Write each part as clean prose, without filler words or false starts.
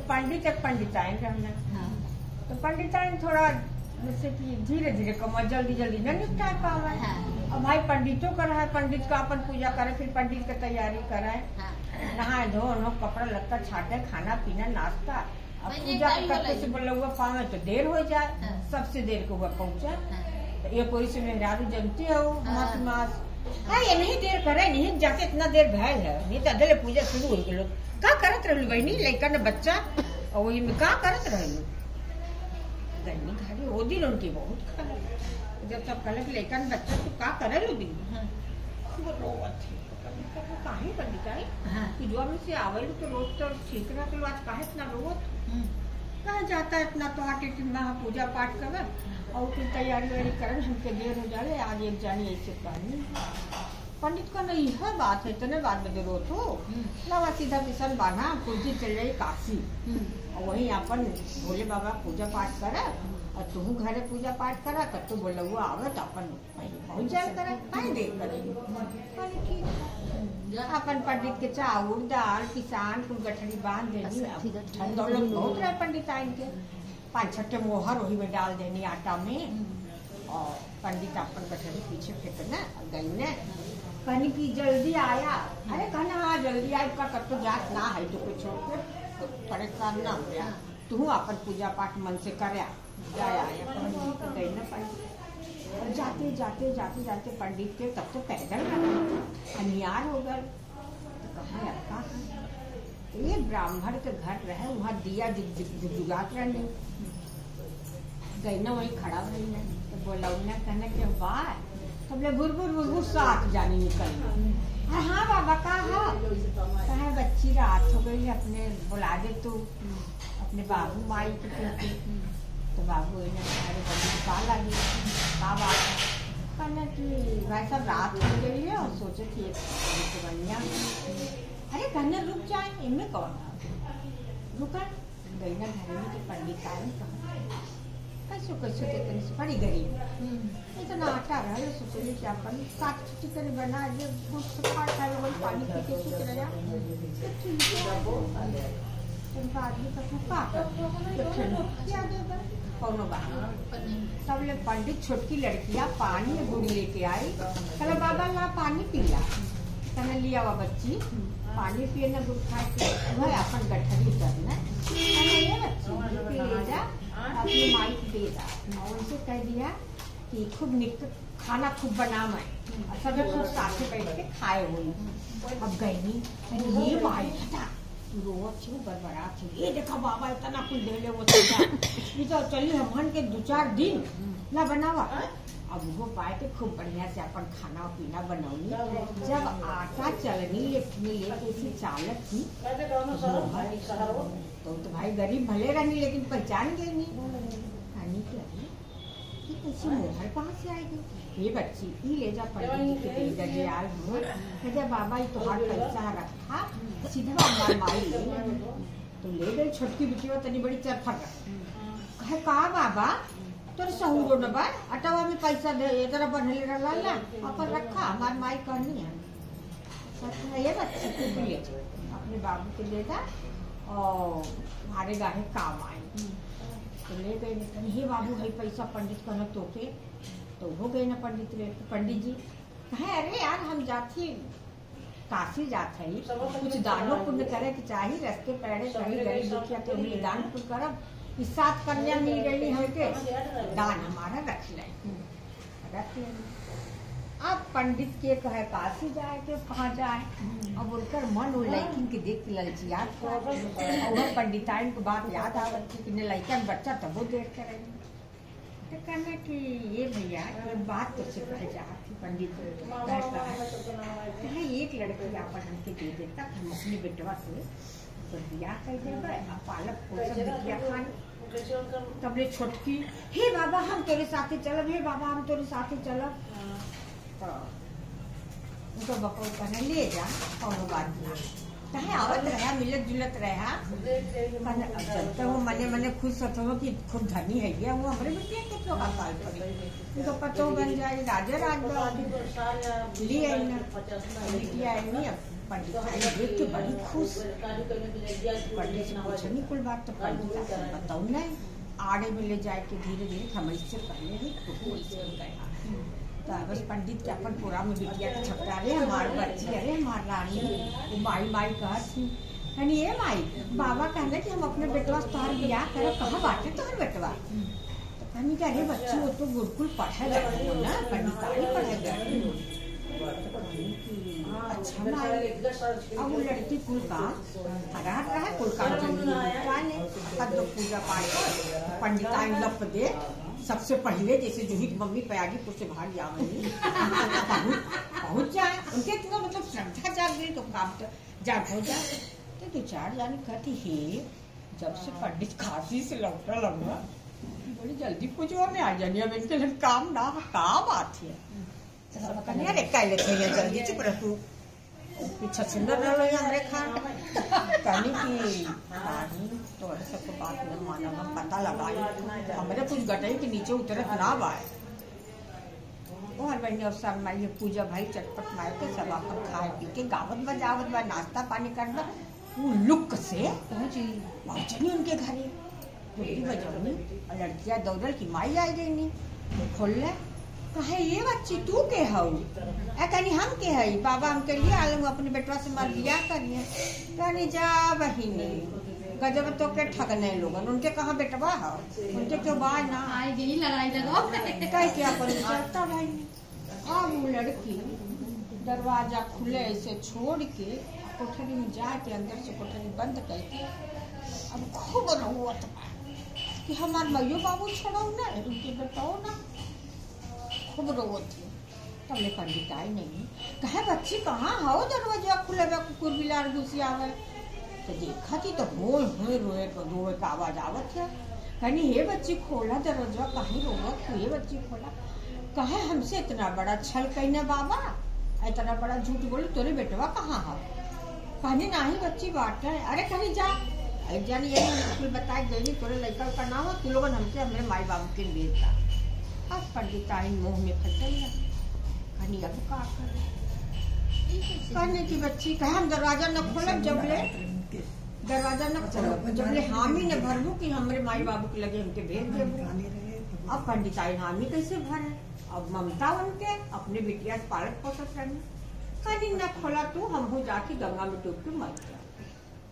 पंडित एक पंडिताइन रहना। तो पंडिताइन थोड़ा जैसे कि धीरे धीरे कमा, जल्दी जल्दी न निपटा पावे। अब भाई पंडितों का है, पंडित का अपन पूजा करे, फिर पंडित की तैयारी कराए, नहाए धो कपड़ा लत्ता छाटे, खाना पीना नाश्ता। अब पूजा करते से बोला हुआ पावे तो देर हो जाए, सबसे देर को हुआ पहुँचा। तो ये कोई से मेहरारू जनती है मास हाँ ये नहीं देर करे, नहीं जाके इतना देर भैल है, नहीं तो अदले पूजा शुरू हो गई। लोग का करत रहलू बहनी, लड़का ने बच्चा और वही में का करत रहलू गन्नी घाड़ी वो दिन उनकी बहुत खराब। जब सब कहले कि लड़का ने बच्चा तो का करे लो दिन वो रोवत थी काहे पंडिताई पूजवा में से आवेलू तो रोज तो ठीक रहा, तो आज काहे इतना रोवत कहा जाता है इतना तो आटे टिम्बा पूजा पाठ कर और फिर तैयारी वारी करन हमके देर हो जाए। आज एक जानी ऐसे कहनी पंडित का नहीं है बात है, इतने बात में रोत हो लवा सीधा पिसन बांधा कुर्सी चल रही काशी और वही अपन भोले बाबा पूजा पाठ करे और तू घरे पूजा पाठ करा तब तो बोला हुआ आवे तो अपन पहुँच जाए करे काहे देर करेंगे। अपन पंडित के चाउर दाल किसान कुल गठरी बांध देनी, दौलत बहुत रहे पंडिताइन के, 5-6 मोहर वही में डाल देनी आटा में और पंडित अपन गठरी पीछे फेंकना गई ने कहनी की जल्दी आया। अरे कहना हाँ जल्दी आया का कब तो जात ना है तो कुछ छोड़ के परेशान ना हो गया, तू अपन पूजा पाठ मन से करे जाया गई ना पंडित। जाते जाते जाते जाते पंडित के तब तो पैदल अनियार हो गए। तो कहा रखा ये ब्राह्मण के घर रहे, वहाँ दिया जुगात रहने गई ना वही खड़ा रही ना तो बोला उन्हें कहना कि वाह तब ले बुरबुर साथ जानी निकल। हाँ बाबा कहा बच्ची रात हो गई अपने बुला दे तू अपने बाबू माई के तो बाबू का लगी का बात कहना कि भाई सब रात हो गई है और सोचे थी बनिया। अरे कहना रुक जाए इनमें कौन रुका गई ना घर में तो पंडित आए कैसे कैसे देते बड़ी गरीब इतना आटा रहा सोचे कि अपन साथ छुट्टी करे बना ये वही पानी पी के सूत रहा आदमी कौनो बात सब लोग पंडित छोटकी लड़कियां पानी में गुड़ लेके आई, कहला बाबा ला पानी पिला, कहने लिया हुआ बच्ची पानी पिए ना गुड़ खा के वह अपन गठरी करना ये बच्ची ले जा अपनी माई को दे दा और उनसे कह दिया कि खूब निक खाना खूब बना मैं सब खूब साथ बैठ के खाए हुई। अब गई ये माई था रोवत छे बड़बड़ा छे ये देखा बाबा इतना कुछ दे ले वो तो चली हमन के 2-4 दिन ना बनावा। अब वो पाए थे खूब बढ़िया से अपन खाना पीना बनौनी। जब आटा चलनी लेके चालक थी तो भाई गरीब भले रहनी लेकिन पहचान गई नहीं खानी की कैसी मोहर कहाँ से आएगी। ये बच्ची ई ले जा पंडित के दे दे बाबा ये तुम्हारा पैसा रखा सीधा माई तो ले गई छोटकी बिटिया तनी बड़ी चरफट कहे का बाबा तोर सहूरो न बा अटवा में पैसा दे इतना बढ़ले रहला ना अपन रखा हमार माई कहनी है ये बच्ची को ले अपने बाबू के दे दा और हमारे गाहे काम आए तो ले गए हे बाबू है पैसा पंडित कहना तोके तो हो गए ना पंडित जी कहे अरे यार हम जाती काशी जाते ही कुछ दानो पुण्य करे कि चाहिए रस्ते पैरे कहीं गरीब दुखिया तो उन्हें दान पुण्य करब इस साथ कन्या मिल गई है के दान हमारा रख ले। अब पंडित के कहे काशी जाए के कहाँ जाए अब उनकर मन वो लड़की के देख के ललचियात और पंडिताइन को बात याद आवत कि लड़का बच्चा तबो देर करेंगे तो कहना कि ये भैया एक बात तो से कह जाती पंडित कहे एक लड़की अपन हमके दे देता हम अपनी बेटवा से तो बिया कर देगा पालक पोषण बिटिया खानी तब ले छोटकी हे बाबा हम तेरे साथे चलब हे बाबा हम तेरे साथे चलब तो उनको बपो कहने ले जा और बात ना कहे आवत रहा मिलत जुलत रहा तो वो मने मने खुश होते हो कि खूब धनी है गया वो हमारे बेटिया के तो पाल पड़े उनको पतो बन जाए राजा राज लिए बिटिया नहीं अब पंडित देख के बड़ी खुश। पंडित से पूछनी कुल बात तो पंडित बताऊ नहीं आड़े में ले जाए के धीरे धीरे हम इससे पहले ही गया। तो बस पंडित के अपन पूरा में बिटिया के छपटा रहे हमारे बच्ची, अरे हमारी रानी वो माई माई कहती यानी ये माई बाबा कहने कि हम अपने बेटवा से तोहर बियाह करो, कहाँ बाटे तोहर बेटवा? तो कहनी कि अरे बच्ची वो तो गुरुकुल पढ़े गए ना, पंडिताई पढ़े गए। अच्छा माई अब वो लड़की कुल काम रहा कुल काम तो पूजा पाठ पंडिताई लप दे सबसे पहले जैसे जूही की मम्मी पयागीपुर से भाग जावनी पहुँच जाए उनके तो मतलब श्रद्धा जाग गई तो काम तो जाग हो जाए। तो 2-4 जाने कहती है जब से पंडित काशी से लौटा लगा बड़ी जल्दी पूजवा में आ जानी, अब इनके लिए काम ना काम आती है। अरे कह लेते हैं जल्दी चुप रखू पीछे सुंदर रहो हमरे खान कहनी की तो सबको बात न माना हम पता लगाए हमारे कुछ गटाई के नीचे उतरत ना बाए वो हर बहनी और सब माई पूजा भाई चटपट मार के सब अपन खाए पी के गावत बजावत बा नाश्ता पानी करना वो लुक से पहुंचनी उनके घरे बजौनी और लड़कियां दौड़ल की माई आई गई खोल ले कहे ये बच्ची तू के हऊ कहनी हम के हई बाबा हम के लिए आलू अपने बेटवा से मार बियाह करिए कहनी जा बहिनी गजब तो के ठगने लोगन उनके कहाँ बेटवा है उनके क्यों बाज ना आई गई लड़ाई लगाओ कह क्या करता भाई। अब वो लड़की दरवाजा खुले ऐसे छोड़ के कोठरी में जाके अंदर से कोठरी बंद करके अब खूब रोवत कि हमार मैयो बाबू छोड़ो ना उनके बताओ ना खूब रोवत थी। तब ले पंडित आई नहीं कहे बच्ची कहाँ हो दरवाजा खुले कुकुर बिलार घुसी आवे तो देखा थी तो हो रोए का आवाज आवत है। कहनी हे बच्ची खोला दरवाजा कहीं रोवत ये बच्ची खोला कहे हमसे इतना बड़ा छल कहने बाबा इतना बड़ा झूठ बोले तोरे बेटवा कहाँ हो? कहनी नहीं बच्ची बात है। अरे कहनी जा जानी यही बताए गई तोरे लड़का का नाम है तू लोग हमसे हमारे माई बाबू के बेचता। अब पंडित आई मुँह में फंसल कहनी अब का कहने की बच्ची कहे हम दरवाजा न खोलब जबले दरवाजा न खोलब जबले हामी न भरबू कि हमारे माई बाबू के लगे उनके भेज देबू। अब पंडित आई हामी कैसे भरे अब ममता उनके अपने बिटिया से पालक पोषक रहनी कहनी न खोला तू हम हो जाके गंगा में डूब के मर गया।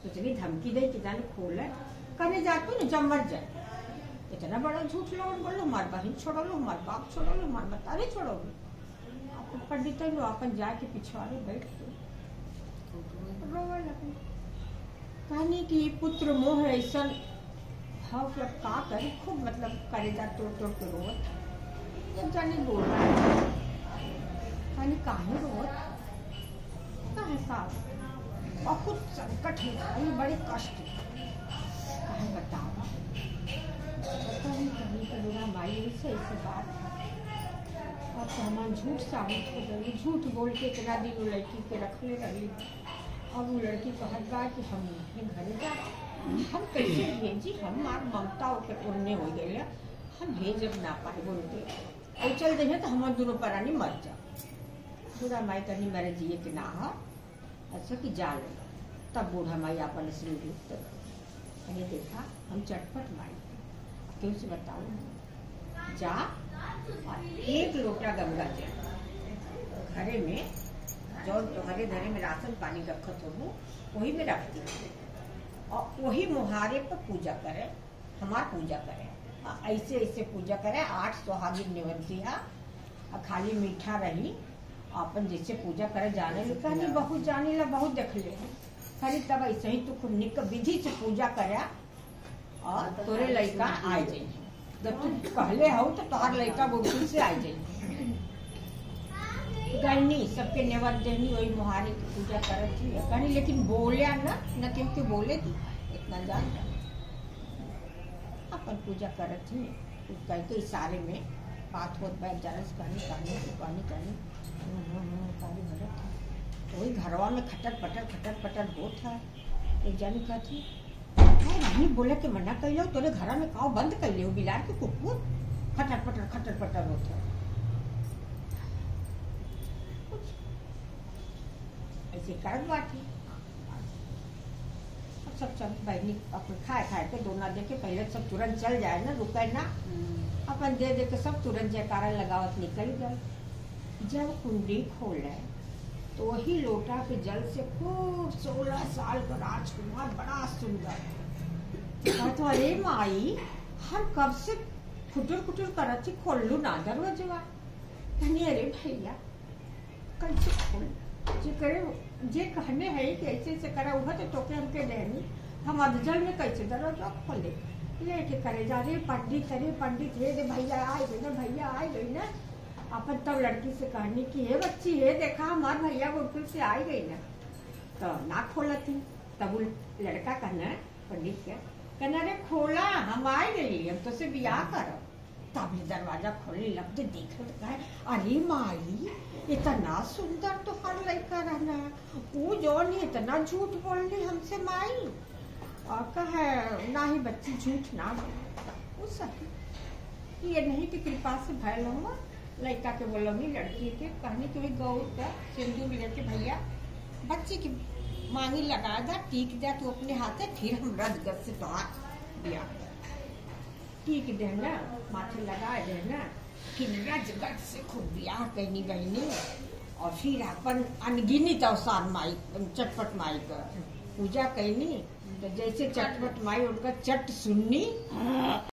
सोचनी धमकी दे कि जाने खोल कहने जातू न जब मर जाए इतना बड़ा झूठ लोग बोलो हमारे बहन छोड़ो लो हमारे बाप छोड़ो लो हमारे बतारे छोड़ो लो पंडित लो अपन जाके पिछवाड़े बैठ कहनी की पुत्र मोह ऐसा भाव का करे खूब मतलब करेजा तोड़ तोड़ के रोवत जब जाने बोल रहा कहनी कहानी रोवत कहे साहब बहुत संकट है बड़े कष्ट कहे बताओ कहीं करुणा माई ऐसे ऐसे बात अब तो हमारा झूठ साबित हो गई झूठ बोल के इतना दिन वो लड़की के रखने रही। अब वो लड़की कहत बा कि हम अपने घरे जा हम कैसे भेजी हमार ममता के उड़ने हो गए हम भेज ना पाए बोलते और चल देंगे तो हमारे दोनों परानी मर जा बूढ़ा माई कहीं मेरे जिए के ना हो अच्छा कि जा लो। तब बूढ़ा माई अपन से देखा हम चटपट माई क्यों से बताओ जा और 1 लोटा गंगा जल घरे में जो तुम्हारे घरे में राशन पानी रखत हो वही में रखती और वही मुहारे पर पूजा करे हमार पूजा करे ऐसे ऐसे पूजा करे 8 सुहागिन निवंतिया खाली मीठा रही अपन जैसे पूजा करे जाने लिखा नहीं बहुत जाने ला बहुत देख ले खाली तब ऐसे ही तू खुद विधि से पूजा करे और तोरे लड़का आ जाइए जब तू कहले हो तो तोहर लड़का गुरुकुल से आ जाइए गलनी सबके नेवत देनी वही मुहारे की पूजा करत थी कहनी लेकिन बोलिया न क्योंकि बोले थी इतना जान अपन पूजा करत थी कह के इशारे में बात होत बैठ जारस कहनी कहनी भरत था वही घरवा में खटर पटर होत है। एक जानी कहती नहीं बोले के मना कर लो तोरे घरा में काव बंद कर लियो बिलार के कुकुर खटर पटर होता ऐसे करत बाटी। सब बहनी अपन खाए के दोना दे के पहले सब तुरंत चल जाए ना, रुके ना, अपन दे दे के सब तुरंत जयकारा लगावत निकल गए। जब कुंडी खोले तो वही लोटा के जल से खूब 16 साल का राजकुमार बड़ा सुंदर। तो अरे माई हम कब से खुटुर खुटुर करत थी, खोलू ना दरवाजा। कहनी अरे भैया कैसे खोल, जे करे जे कहने है कि ऐसे से करा हुआ तो टोके हमके देनी, हम अधजल में कैसे दरवाजा खोले। लेके करे जा रे पंडित, अरे पंडित हे रे भैया आए गई ना, भैया आए गई ना। अपन तब लड़की से कहनी कि हे बच्ची हे देखा हमार भैया गुरुकुल से आई गई ना, तो ना खोला थी। तब लड़का कहना पंडित के कहना रे खोला हम आए गई, हम तो से ब्याह करो। तब दरवाजा खोले लगते देख अरे माई इतना सुंदर तो हर लड़का रहना, वो जो नहीं इतना झूठ बोल रही हमसे माई। और कहे ना ही बच्ची झूठ ना बोल सके, ये नहीं कि कृपा से भयल हुआ। लड़का के बोलोगी लड़की के कहने के गौर का सिंदूर लेके भैया बच्ची की मांगी लगा दा, टीक दे तो अपने हाथे, फिर हम रदगत से तो दिया टीक देना, माथे लगा देना, फिर रदगत से खूब ब्याह कहनी बहनी। और फिर अपन अनगिनित अवसान माई चटपट माई का पूजा कहनी। तो जैसे चटपट माई उनका चट सुननी